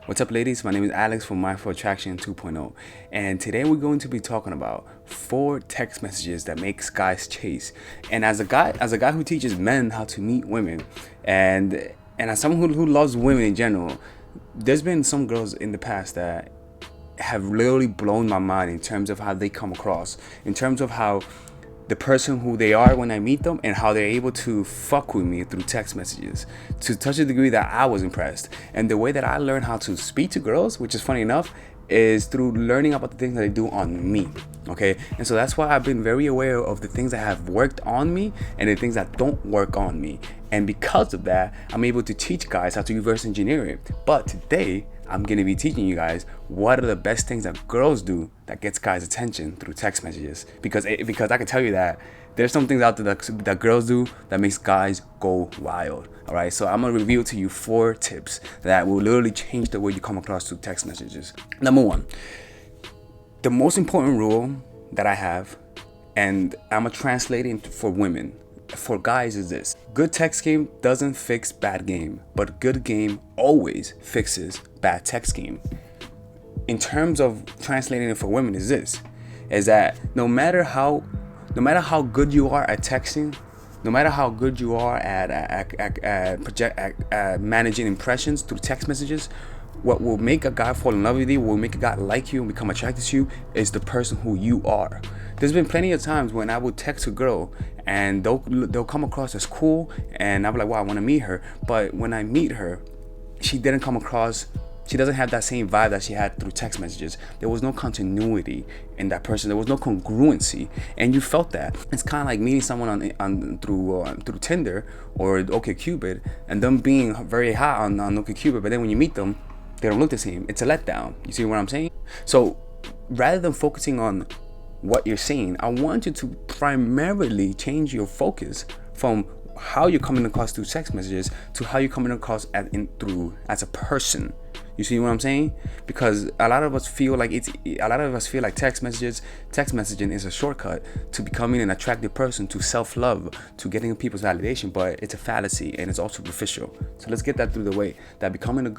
What's up, ladies? My name is Alex from Mindful Attraction 2.0, and today we're going to be talking about 4 text messages that makes guys chase. And as a guy who teaches men how to meet women, and as someone who loves women in general, there's been some girls in the past that have literally blown my mind in terms of how they come across, in terms of how the person who they are when I meet them, and how they're able to fuck with me through text messages to such a degree that I was impressed. And the way that I learned how to speak to girls, which is funny enough, is through learning about the things that they do on me. Okay, and so that's why I've been very aware of the things that have worked on me and the things that don't work on me. And because of that, I'm able to teach guys how to reverse engineer it. But today I'm going to be teaching you guys what are the best things that girls do that gets guys' attention through text messages. Because I can tell you that there's some things out there that girls do that makes guys go wild. All right, so I'm going to reveal to you 4 tips that will literally change the way you come across through text messages. Number 1, the most important rule that I have, and I'm going to translate it for women, for guys, is this: good text game doesn't fix bad game, but good game always fixes bad text game. In terms of translating it for women, is that no matter how good you are at texting, no matter how good you are at managing impressions through text messages, what will make a guy fall in love with you, what will make a guy like you and become attracted to you, is the person who you are. There's been plenty of times when I would text a girl and they'll come across as cool, and I'll be like, wow, I want to meet her. But when I meet her, she doesn't have that same vibe that she had through text messages. There was no continuity in that person. There was no congruency, and you felt that. It's kind of like meeting someone through Tinder or OkCupid, and them being very hot on OkCupid, but then when you meet them, they don't look the same. It's a letdown. You see what I'm saying? So rather than focusing on what you're saying, I want you to primarily change your focus from how you're coming across through text messages to how you're coming across as a person. You see what I'm saying? Because a lot of us feel like text messaging is a shortcut to becoming an attractive person, to self-love, to getting people's validation, but it's a fallacy and it's all superficial. So let's get that through the way that becoming the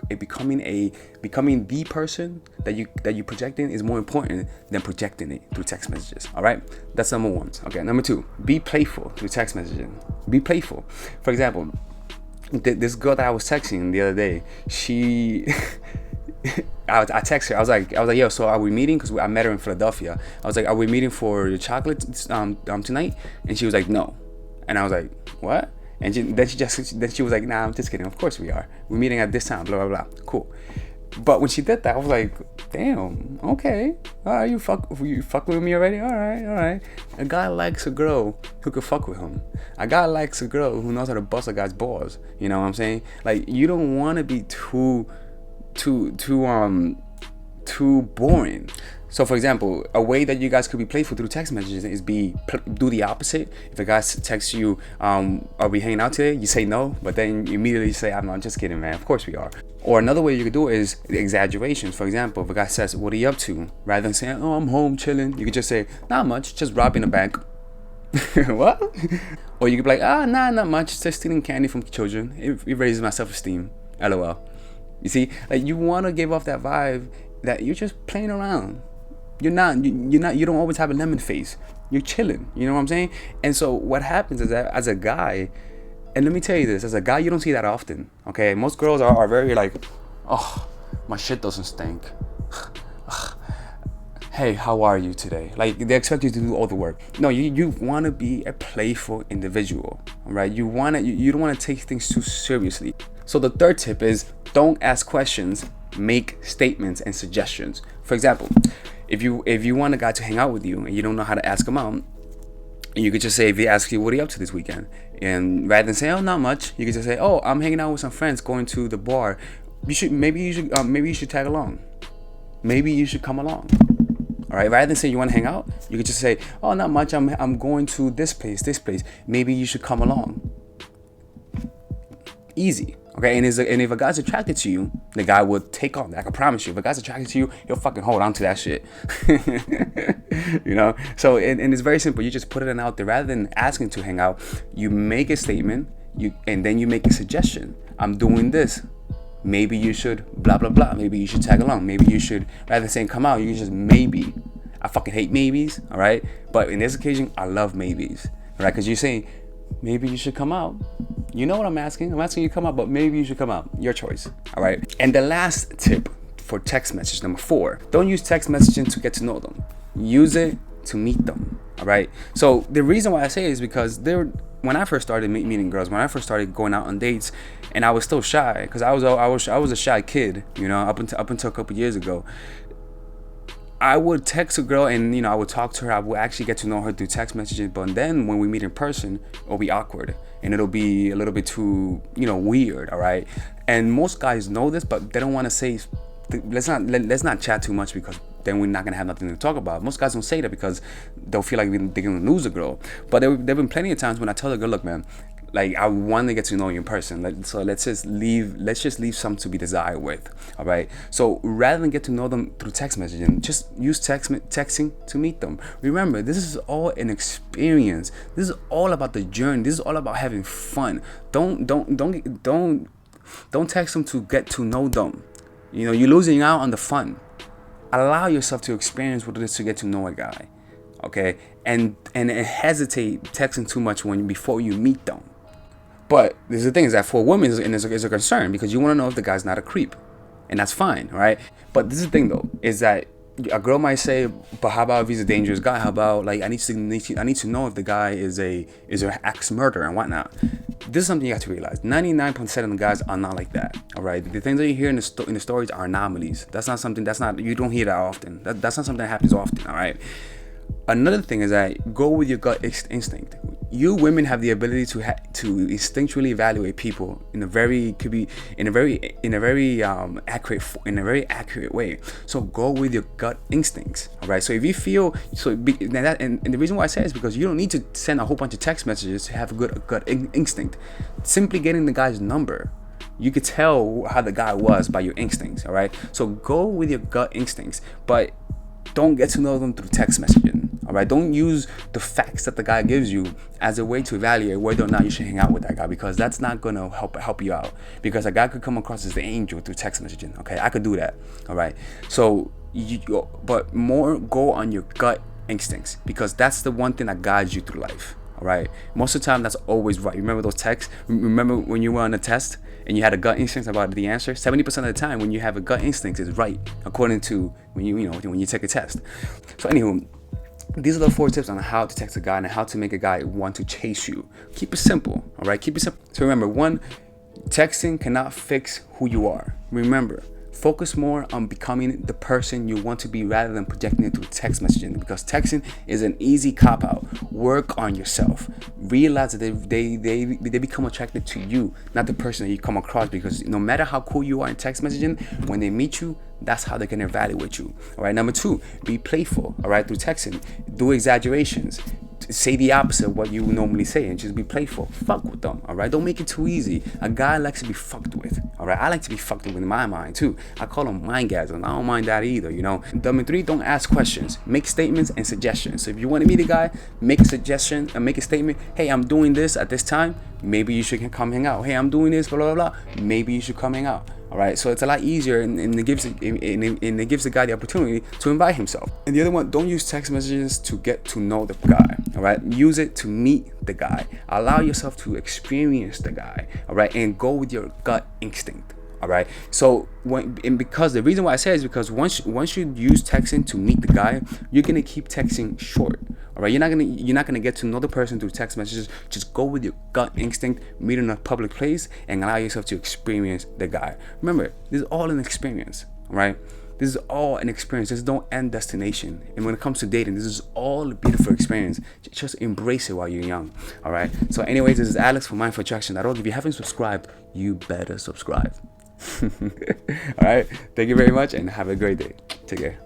person that you projecting is more important than projecting it through text messages. All right, that's number 1. Okay, number 2, be playful through text messaging. Be playful. For example, this girl that I was texting the other day, I texted her. I was like, yo, so are we meeting? Because I met her in Philadelphia. I was like, are we meeting for the chocolate tonight? And she was like, no. And I was like, what? And then she was like, nah, I'm just kidding. Of course we are. We're meeting at this time. Blah blah blah. Cool. But when she did that, I was like, damn, okay. All right, you fuck with me already? All right. A guy likes a girl who could fuck with him. A guy likes a girl who knows how to bust a guy's balls. You know what I'm saying? Like, you don't want to be too boring. So for example, a way that you guys could be playful through text messages is do the opposite. If a guy texts you, are we hanging out today? You say no, but then you immediately say, I'm not, just kidding, man. Of course we are. Or another way you could do it is exaggerations. For example, if a guy says, what are you up to? Rather than saying, oh, I'm home chilling, you could just say, not much, just robbing a bank. What? Or you could be like, nah, not much, just stealing candy from children. It raises my self-esteem. LOL. You see, like, you want to give off that vibe that you're just playing around. You don't always have a lemon face. You're chilling. You know what I'm saying? And so what happens is that as a guy, and let me tell you this, as a guy, you don't see that often. Okay, most girls are very like, oh, my shit doesn't stink. Hey, how are you today? Like, they expect you to do all the work. No, you want to be a playful individual, all right? You don't want to take things too seriously. So the 3rd tip is, don't ask questions, make statements and suggestions. For example, if you want a guy to hang out with you and you don't know how to ask him out, you could just say, if he asks you, what are you up to this weekend? And rather than say, oh, not much, you could just say, oh, I'm hanging out with some friends, going to the bar. Maybe you should tag along. Maybe you should come along. All right. Rather than say you want to hang out, you could just say, oh, not much, I'm going to this place. Maybe you should come along. Easy. Okay, and if a guy's attracted to you, the guy will take on that. I can promise you. If a guy's attracted to you, he'll fucking hold on to that shit. You know? So, and it's very simple. You just put it out there. Rather than asking to hang out, you make a statement, and then you make a suggestion. I'm doing this. maybe you should blah blah blah. Maybe you should tag along. Maybe you should, rather than saying come out, you can just maybe. I fucking hate maybes, all right? But in this occasion, I love maybes, all right? Because you're saying maybe you should come out. You know what I'm asking? I'm asking you to come out, but maybe you should come out. Your choice, all right? And the last tip for text message number 4: don't use text messaging to get to know them. Use it to meet them, all right? So the reason why I say it is because when I first started meeting girls, when I first started going out on dates, and I was still shy, because I was a shy kid, you know, up until a couple years ago. I would text a girl and, you know, I would talk to her. I would actually get to know her through text messages. But then when we meet in person, it'll be awkward and it'll be a little bit too, you know, weird. All right. And most guys know this, but they don't want to say, let's not chat too much, because then we're not going to have nothing to talk about. Most guys don't say that because they'll feel like they're going to lose a girl. But there have been plenty of times when I tell the girl, look, man, like, I want to get to know you in person. So let's just leave something to be desired with. All right. So rather than get to know them through text messaging, just use texting to meet them. Remember, this is all an experience. This is all about the journey. This is all about having fun. Don't text them to get to know them. You know, you're losing out on the fun. Allow yourself to experience what it is to get to know a guy. Okay. And hesitate texting too much before you meet them. But this is the thing, is that for women is a concern, because you want to know if the guy's not a creep, and that's fine, right? But this is the thing though, is that a girl might say, but how about if he's a dangerous guy? How about, like, I need to know if the guy is an axe murderer and whatnot. This is something you have to realize. 99% of the guys are not like that. All right, the things that you hear in the stories are anomalies. That's not something. You don't hear that often. That's not something that happens often. All right. Another thing is that go with your gut instinct. You women have the ability to instinctually evaluate people in a very accurate way. So go with your gut instincts. All right. So if you feel and the reason why I say it is because you don't need to send a whole bunch of text messages to have a good gut instinct. Simply getting the guy's number, you could tell how the guy was by your instincts. All right. So go with your gut instincts, but don't get to know them through text messaging. All right, don't use the facts that the guy gives you as a way to evaluate whether or not you should hang out with that guy, because that's not gonna help you out. Because a guy could come across as the angel through text messaging. Okay, I could do that. All right, so but more go on your gut instincts, because that's the one thing that guides you through life. All right, most of the time that's always right. Remember those texts? Remember when you were on a test and you had a gut instinct about the answer? 70% of the time when you have a gut instinct is right, according to when you take a test. So anywho, these are the 4 tips on how to text a guy and how to make a guy want to chase you. Keep it simple. All right, keep it simple. So remember, 1, texting cannot fix who you are. Remember, focus more on becoming the person you want to be rather than projecting it through text messaging, because texting is an easy cop-out. Work on yourself. Realize that they become attracted to you, not the person that you come across, because no matter how cool you are in text messaging, when they meet you, that's how they can evaluate you. All right. Number 2, be playful. All right. Through texting, do exaggerations. Say the opposite of what you normally say and just be playful. Fuck with them. All right. Don't make it too easy. A guy likes to be fucked with. All right. I like to be fucked with in my mind too. I call them mindgasms. I don't mind that either. You know. Number 3, don't ask questions. Make statements and suggestions. So if you want to meet a guy, make a suggestion and make a statement. Hey, I'm doing this at this time. Maybe you should come hang out. Hey, I'm doing this. Blah blah blah. Maybe you should come hang out. All right, so it's a lot easier, and it gives the guy the opportunity to invite himself. And the other one, don't use text messages to get to know the guy. All right, use it to meet the guy. Allow yourself to experience the guy. All right, and go with your gut instinct. All right, so because the reason why I say it is because once you use texting to meet the guy, you're gonna keep texting short. All right, you're not gonna get to know the person through text messages. Just go with your gut instinct, meet in a public place, and allow yourself to experience the guy. Remember, this is all an experience. All right, this is all an experience. There's no end destination. And when it comes to dating, this is all a beautiful experience. Just embrace it while you're young. All right. So, anyways, this is Alex from Mindful Attraction. If you haven't subscribed, you better subscribe. All right. Thank you very much, and have a great day. Take care.